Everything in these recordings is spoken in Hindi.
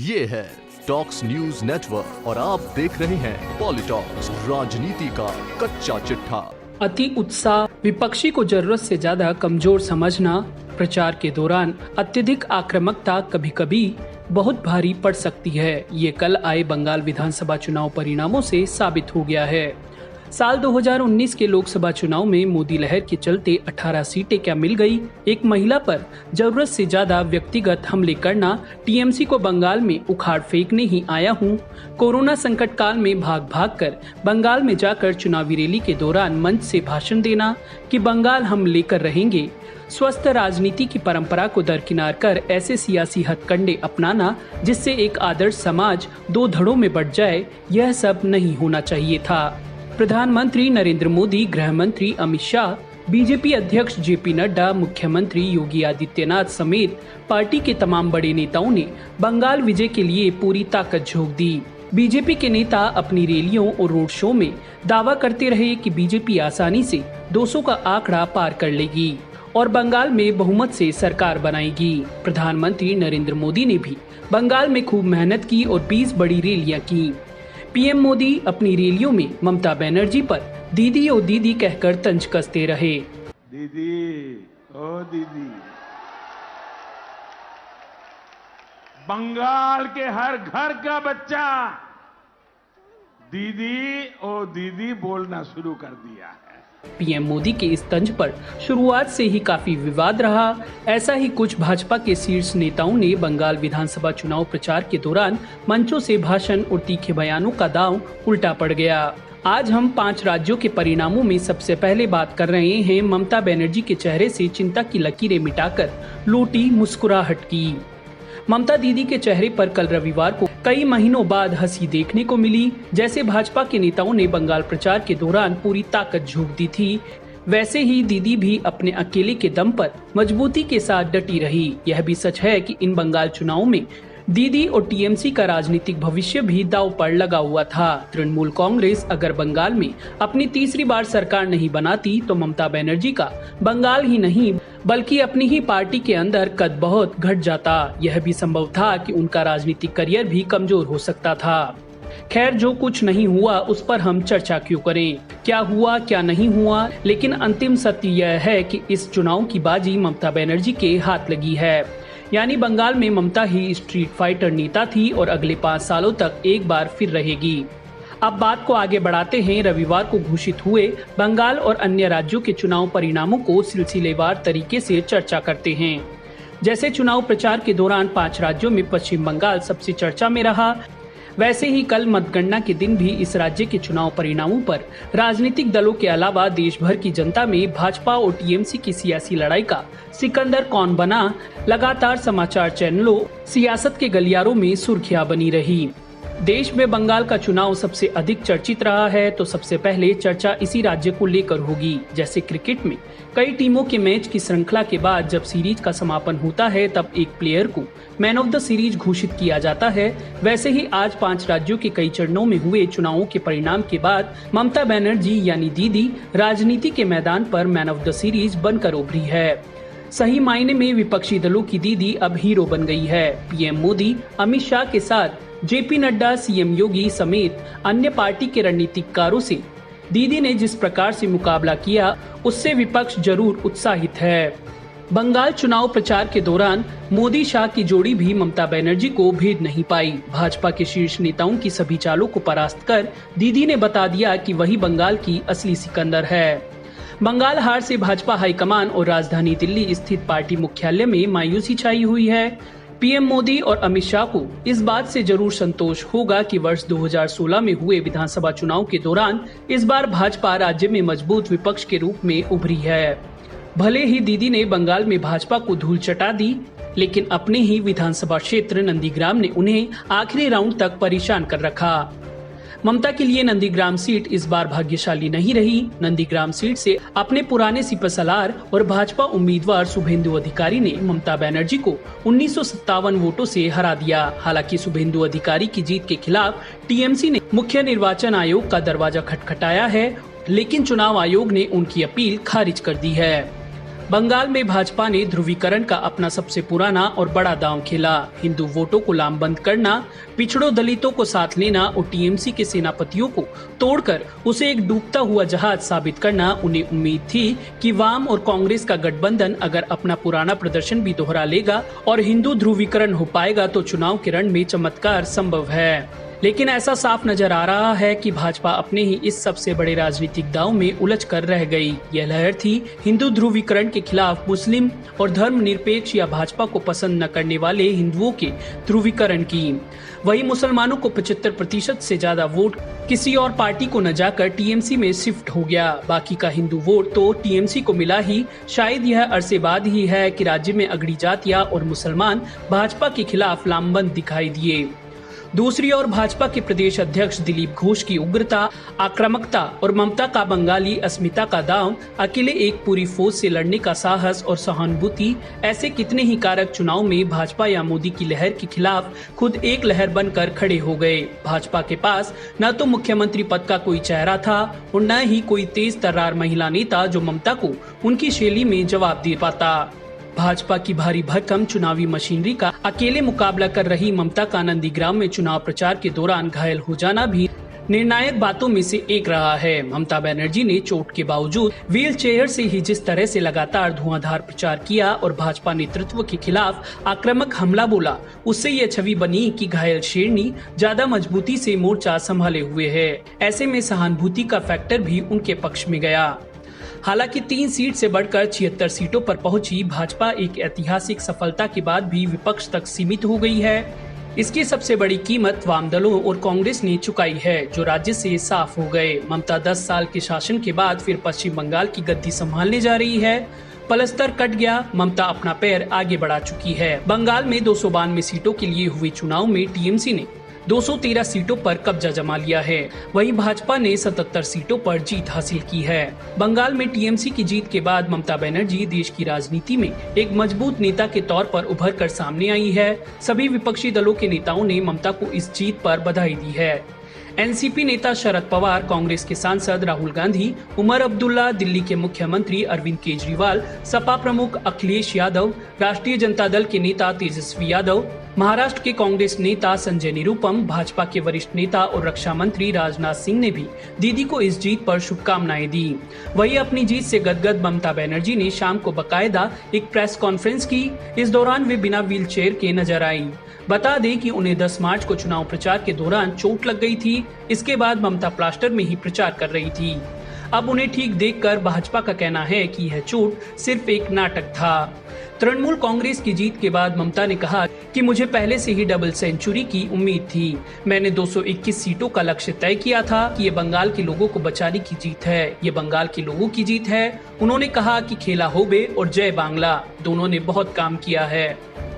ये है टॉक्स न्यूज नेटवर्क और आप देख रहे हैं पॉलिटॉक्स, राजनीति का कच्चा चिट्ठा। अति उत्साह, विपक्षी को जरूरत से ज्यादा कमजोर समझना, प्रचार के दौरान अत्यधिक आक्रामकता कभी कभी बहुत भारी पड़ सकती है। ये कल आए बंगाल विधानसभा चुनाव परिणामों से साबित हो गया है। साल 2019 के लोकसभा चुनाव में मोदी लहर के चलते 18 सीटें क्या मिल गई। एक महिला पर जरूरत से ज्यादा व्यक्तिगत हमले करना, टीएमसी को बंगाल में उखाड़ फेंकने ही आया हूँ, कोरोना संकट काल में भाग भाग कर बंगाल में जाकर चुनावी रैली के दौरान मंच से भाषण देना कि बंगाल हम लेकर रहेंगे, स्वस्थ राजनीति की परंपरा को दरकिनार कर ऐसे सियासी हथकंडे अपनाना जिससे एक आदर्श समाज दो धड़ों में बंट जाए, यह सब नहीं होना चाहिए था। प्रधानमंत्री नरेंद्र मोदी, गृह मंत्री अमित शाह, बीजेपी अध्यक्ष जेपी नड्डा, मुख्यमंत्री योगी आदित्यनाथ समेत पार्टी के तमाम बड़े नेताओं ने बंगाल विजय के लिए पूरी ताकत झोंक दी। बीजेपी के नेता अपनी रैलियों और रोड शो में दावा करते रहे कि बीजेपी आसानी से 200 का आंकड़ा पार कर लेगी और बंगाल में बहुमत से सरकार बनाएगी। प्रधानमंत्री नरेंद्र मोदी ने भी बंगाल में खूब मेहनत की और 20 बड़ी रैलियां की। पीएम मोदी अपनी रैलियों में ममता बनर्जी पर दीदी ओ दीदी कहकर तंज कसते रहे। दीदी ओ दीदी, बंगाल के हर घर का बच्चा दीदी ओ दीदी बोलना शुरू कर दिया है। पीएम मोदी के इस तंज पर शुरुआत से ही काफी विवाद रहा। ऐसा ही कुछ भाजपा के शीर्ष नेताओं ने बंगाल विधानसभा चुनाव प्रचार के दौरान मंचों से भाषण और तीखे बयानों का दांव उल्टा पड़ गया। आज हम 5 राज्यों के परिणामों में सबसे पहले बात कर रहे हैं ममता बनर्जी के चेहरे से चिंता की लकीरें मिटाकर लौटी मुस्कुराहट की। ममता दीदी के चेहरे पर कल रविवार को कई महीनों बाद हंसी देखने को मिली। जैसे भाजपा के नेताओं ने बंगाल प्रचार के दौरान पूरी ताकत झोंक दी थी, वैसे ही दीदी भी अपने अकेले के दम पर मजबूती के साथ डटी रही। यह भी सच है कि इन बंगाल चुनावों में दीदी और टीएमसी का राजनीतिक भविष्य भी दांव पर लगा हुआ था। तृणमूल कांग्रेस अगर बंगाल में अपनी तीसरी बार सरकार नहीं बनाती तो ममता बनर्जी का बंगाल ही नहीं बल्कि अपनी ही पार्टी के अंदर कद बहुत घट जाता। यह भी संभव था कि उनका राजनीतिक करियर भी कमजोर हो सकता था। खैर, जो कुछ नहीं हुआ उस पर हम चर्चा क्यों करें, क्या हुआ क्या नहीं हुआ, लेकिन अंतिम सत्य यह है कि इस चुनाव की बाजी ममता बनर्जी के हाथ लगी है। यानी बंगाल में ममता ही स्ट्रीट फाइटर नेता थी और अगले 5 सालों तक एक बार फिर रहेगी। अब बात को आगे बढ़ाते हैं। रविवार को घोषित हुए बंगाल और अन्य राज्यों के चुनाव परिणामों को सिलसिलेवार तरीके से चर्चा करते हैं। जैसे चुनाव प्रचार के दौरान 5 राज्यों में पश्चिम बंगाल सबसे चर्चा में रहा, वैसे ही कल मतगणना के दिन भी इस राज्य के चुनाव परिणामों पर राजनीतिक दलों के अलावा देश भर की जनता में भाजपा और टीएमसी की सियासी लड़ाई का सिकंदर कौन बना लगातार समाचार चैनलों, सियासत के गलियारों में सुर्खियां बनी रही। देश में बंगाल का चुनाव सबसे अधिक चर्चित रहा है तो सबसे पहले चर्चा इसी राज्य को लेकर होगी। जैसे क्रिकेट में कई टीमों के मैच की श्रृंखला के बाद जब सीरीज का समापन होता है तब एक प्लेयर को मैन ऑफ द सीरीज घोषित किया जाता है, वैसे ही आज 5 राज्यों के कई चरणों में हुए चुनावों के परिणाम के बाद ममता बनर्जी यानी दीदी राजनीति के मैदान पर मैन ऑफ द सीरीज बनकर उभरी है। सही मायने में विपक्षी दलों की दीदी अब हीरो बन गई है। पीएम मोदी, अमित शाह के साथ जेपी नड्डा, सीएम योगी समेत अन्य पार्टी के रणनीतिकारों से दीदी ने जिस प्रकार से मुकाबला किया उससे विपक्ष जरूर उत्साहित है। बंगाल चुनाव प्रचार के दौरान मोदी शाह की जोड़ी भी ममता बनर्जी को भेद नहीं पाई। भाजपा के शीर्ष नेताओं की सभी चालों को परास्त कर दीदी ने बता दिया कि वही बंगाल की असली सिकंदर है। बंगाल हार से भाजपा हाईकमान और राजधानी दिल्ली स्थित पार्टी मुख्यालय में मायूसी छाई हुई है। पीएम मोदी और अमित शाह को इस बात से जरूर संतोष होगा कि वर्ष 2016 में हुए विधानसभा चुनाव के दौरान इस बार भाजपा राज्य में मजबूत विपक्ष के रूप में उभरी है। भले ही दीदी ने बंगाल में भाजपा को धूल चटा दी, लेकिन अपने ही विधानसभा क्षेत्र नंदीग्राम ने उन्हें आखिरी राउंड तक परेशान कर रखा। ममता के लिए नंदीग्राम सीट इस बार भाग्यशाली नहीं रही। नंदीग्राम सीट से अपने पुराने सिपसलार और भाजपा उम्मीदवार शुभेंदु अधिकारी ने ममता बनर्जी को 1957 वोटों से हरा दिया। हालांकि शुभेंदु अधिकारी की जीत के खिलाफ टीएमसी ने मुख्य निर्वाचन आयोग का दरवाजा खटखटाया है, लेकिन चुनाव आयोग ने उनकी अपील खारिज कर दी है। बंगाल में भाजपा ने ध्रुवीकरण का अपना सबसे पुराना और बड़ा दांव खेला। हिंदू वोटों को लामबंद करना, पिछड़ों दलितों को साथ लेना और टीएमसी के सेनापतियों को तोड़कर उसे एक डूबता हुआ जहाज साबित करना। उन्हें उम्मीद थी कि वाम और कांग्रेस का गठबंधन अगर अपना पुराना प्रदर्शन भी दोहरा लेगा और हिंदू ध्रुवीकरण हो पाएगा तो चुनाव के रण में चमत्कार संभव है। लेकिन ऐसा साफ नजर आ रहा है कि भाजपा अपने ही इस सबसे बड़े राजनीतिक दांव में उलझ कर रह गई। यह लहर थी हिंदू ध्रुवीकरण के खिलाफ मुस्लिम और धर्मनिरपेक्ष या भाजपा को पसंद न करने वाले हिंदुओं के ध्रुवीकरण की। वही मुसलमानों को 75% से ज्यादा वोट किसी और पार्टी को न जाकर टीएमसी में शिफ्ट हो गया। बाकी का हिंदू वोट तो टीएमसी को मिला ही। शायद यह अरसे बाद ही है कि राज्य में अगड़ी जातियां और मुसलमान भाजपा के खिलाफ लामबंद दिखाई दिए। दूसरी ओर भाजपा के प्रदेश अध्यक्ष दिलीप घोष की उग्रता, आक्रामकता और ममता का बंगाली अस्मिता का दांव, अकेले एक पूरी फौज से लड़ने का साहस और सहानुभूति, ऐसे कितने ही कारक चुनाव में भाजपा या मोदी की लहर के खिलाफ खुद एक लहर बनकर खड़े हो गए। भाजपा के पास न तो मुख्यमंत्री पद का कोई चेहरा था और न ही कोई तेज तर्रार महिला नेता जो ममता को उनकी शैली में जवाब दे पाता। भाजपा की भारी भरकम चुनावी मशीनरी का अकेले मुकाबला कर रही ममता का नंदीग्राम में चुनाव प्रचार के दौरान घायल हो जाना भी निर्णायक बातों में से एक रहा है। ममता बनर्जी ने चोट के बावजूद व्हील चेयर से ही जिस तरह से लगातार धुआंधार प्रचार किया और भाजपा नेतृत्व के खिलाफ आक्रामक हमला बोला, उससे ये छवि बनी कि घायल शेरनी ज्यादा मजबूती से मोर्चा संभाले हुए है। ऐसे में सहानुभूति का फैक्टर भी उनके पक्ष में गया। हालांकि 3 सीट से बढ़कर 76 सीटों पर पहुंची भाजपा एक ऐतिहासिक सफलता के बाद भी विपक्ष तक सीमित हो गई है। इसकी सबसे बड़ी कीमत वाम दलों और कांग्रेस ने चुकाई है, जो राज्य से साफ हो गए। ममता 10 साल के शासन के बाद फिर पश्चिम बंगाल की गद्दी संभालने जा रही है। पलस्तर कट गया, ममता अपना पैर आगे बढ़ा चुकी है। बंगाल में 292 सीटों के लिए हुए चुनाव में टीएमसी ने 213 सीटों पर कब्जा जमा लिया है। वहीं भाजपा ने 77 सीटों पर जीत हासिल की है। बंगाल में टीएमसी की जीत के बाद ममता बनर्जी देश की राजनीति में एक मजबूत नेता के तौर पर उभर कर सामने आई है। सभी विपक्षी दलों के नेताओं ने ममता को इस जीत पर बधाई दी है। एनसीपी नेता शरद पवार, कांग्रेस के सांसद राहुल गांधी, उमर अब्दुल्ला, दिल्ली के मुख्यमंत्री अरविंद केजरीवाल, सपा प्रमुख अखिलेश यादव, राष्ट्रीय जनता दल के नेता तेजस्वी यादव, महाराष्ट्र के कांग्रेस नेता संजय निरुपम, भाजपा के वरिष्ठ नेता और रक्षा मंत्री राजनाथ सिंह ने भी दीदी को इस जीत पर शुभकामनाएं दी। वहीं अपनी जीत से गदगद ममता बनर्जी ने शाम को बकायदा एक प्रेस कॉन्फ्रेंस की। इस दौरान वे बिना व्हील चेयर के नजर आई। बता दें कि उन्हें 10 मार्च को चुनाव प्रचार के दौरान चोट लग गई थी। इसके बाद ममता प्लास्टर में ही प्रचार कर रही थी। अब उन्हें ठीक देखकर भाजपा का कहना है कि यह चोट सिर्फ एक नाटक था। तृणमूल कांग्रेस की जीत के बाद ममता ने कहा कि मुझे पहले से ही डबल सेंचुरी की उम्मीद थी। मैंने 221 सीटों का लक्ष्य तय किया था कि ये बंगाल के लोगों को बचाने की जीत है, ये बंगाल के लोगों की जीत है। उन्होंने कहा कि खेला होबे और जय बांग्ला, दोनों ने बहुत काम किया है।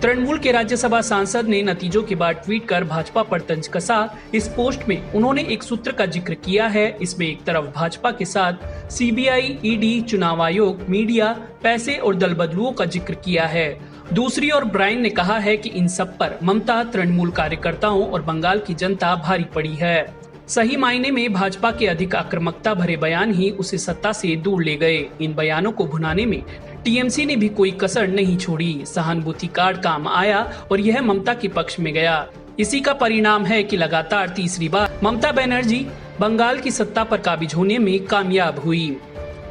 तृणमूल के राज्यसभा सांसद ने नतीजों के बाद ट्वीट कर भाजपा पर तंज कसा। इस पोस्ट में उन्होंने एक सूत्र का जिक्र किया है। इसमें एक तरफ भाजपा के साथ सीबीआई, ईडी, चुनाव आयोग, मीडिया, पैसे और दल बदलुओं का जिक्र किया है। दूसरी ओर ब्रायन ने कहा है कि इन सब पर ममता, तृणमूल कार्यकर्ताओं और बंगाल की जनता भारी पड़ी है। सही मायने में भाजपा के अधिक आक्रामकता भरे बयान ही उसे सत्ता से दूर ले गए। इन बयानों को भुनाने में टीएमसी ने भी कोई कसर नहीं छोड़ी। सहानुभूति कार्ड काम आया और यह ममता के पक्ष में गया। इसी का परिणाम है कि लगातार तीसरी बार ममता बनर्जी बंगाल की सत्ता पर काबिज होने में कामयाब हुई।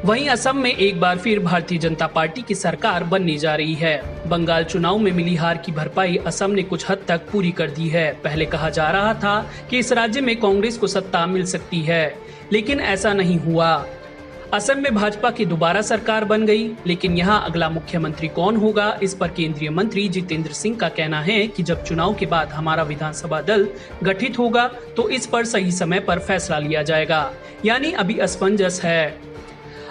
वहीं असम में एक बार फिर भारतीय जनता पार्टी की सरकार बनने जा रही है। बंगाल चुनाव में मिली हार की भरपाई असम ने कुछ हद तक पूरी कर दी है। पहले कहा जा रहा था कि इस राज्य में कांग्रेस को सत्ता मिल सकती है, लेकिन ऐसा नहीं हुआ। असम में भाजपा की दोबारा सरकार बन गई, लेकिन यहाँ अगला मुख्यमंत्री कौन होगा, इस पर केंद्रीय मंत्री जितेंद्र सिंह का कहना है कि जब चुनाव के बाद हमारा विधानसभा दल गठित होगा तो इस पर सही समय पर फैसला लिया जाएगा। यानी अभी असमंजस है।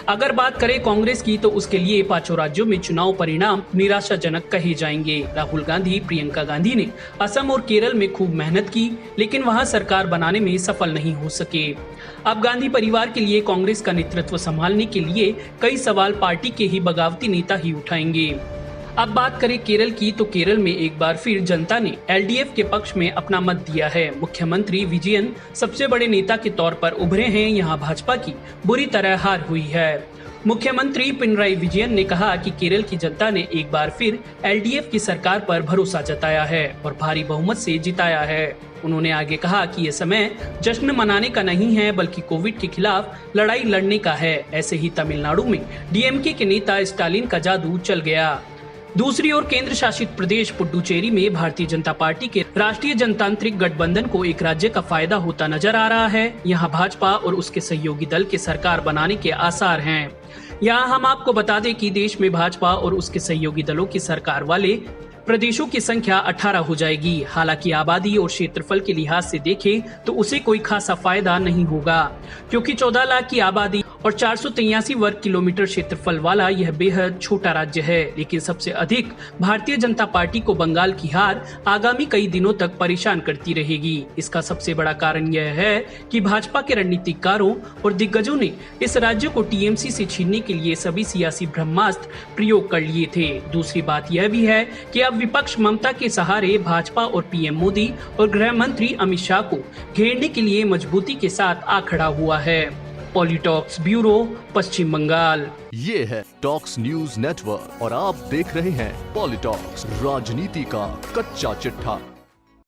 अगर बात करें कांग्रेस की तो उसके लिए 5 राज्यों में चुनाव परिणाम निराशाजनक कहे जाएंगे। राहुल गांधी, प्रियंका गांधी ने असम और केरल में खूब मेहनत की, लेकिन वहां सरकार बनाने में सफल नहीं हो सके। अब गांधी परिवार के लिए कांग्रेस का नेतृत्व संभालने के लिए कई सवाल पार्टी के ही बगावती नेता ही उठाएंगे। अब बात करें केरल की तो केरल में एक बार फिर जनता ने एलडीएफ के पक्ष में अपना मत दिया है। मुख्यमंत्री विजयन सबसे बड़े नेता के तौर पर उभरे हैं। यहाँ भाजपा की बुरी तरह हार हुई है। मुख्यमंत्री पिनराई विजयन ने कहा कि केरल की जनता ने एक बार फिर एलडीएफ की सरकार पर भरोसा जताया है और भारी बहुमत से जिताया है। उन्होंने आगे कहा कि ये समय जश्न मनाने का नहीं है बल्कि कोविड के खिलाफ लड़ाई लड़ने का है। ऐसे ही तमिलनाडु में डीएमके के नेता स्टालिन का जादू चल गया। दूसरी ओर केंद्र शासित प्रदेश पुडुचेरी में भारतीय जनता पार्टी के राष्ट्रीय जनतांत्रिक गठबंधन को एक राज्य का फायदा होता नजर आ रहा है। यहाँ भाजपा और उसके सहयोगी दल के सरकार बनाने के आसार हैं। यहाँ हम आपको बता दें कि देश में भाजपा और उसके सहयोगी दलों की सरकार वाले प्रदेशों की संख्या 18 हो जाएगी। हालांकि आबादी और क्षेत्रफल के लिहाज से देखें तो उसे कोई खासा फायदा नहीं होगा, क्योंकि 14 लाख की आबादी और 483 वर्ग किलोमीटर क्षेत्रफल वाला यह बेहद छोटा राज्य है। लेकिन सबसे अधिक भारतीय जनता पार्टी को बंगाल की हार आगामी कई दिनों तक परेशान करती रहेगी। इसका सबसे बड़ा कारण यह है कि भाजपा के रणनीतिकारों और दिग्गजों ने इस राज्य को टीएमसी से छीनने के लिए सभी सियासी ब्रह्मास्त्र प्रयोग कर लिए थे। दूसरी बात यह भी है कि अब विपक्ष ममता के सहारे भाजपा और पीएम मोदी और गृह मंत्री अमित शाह को घेरने के लिए मजबूती के साथ आ खड़ा हुआ है। पॉलिटॉक्स ब्यूरो, पश्चिम बंगाल। ये है टॉक्स न्यूज नेटवर्क और आप देख रहे हैं पॉलिटॉक्स, राजनीति का कच्चा चिट्ठा।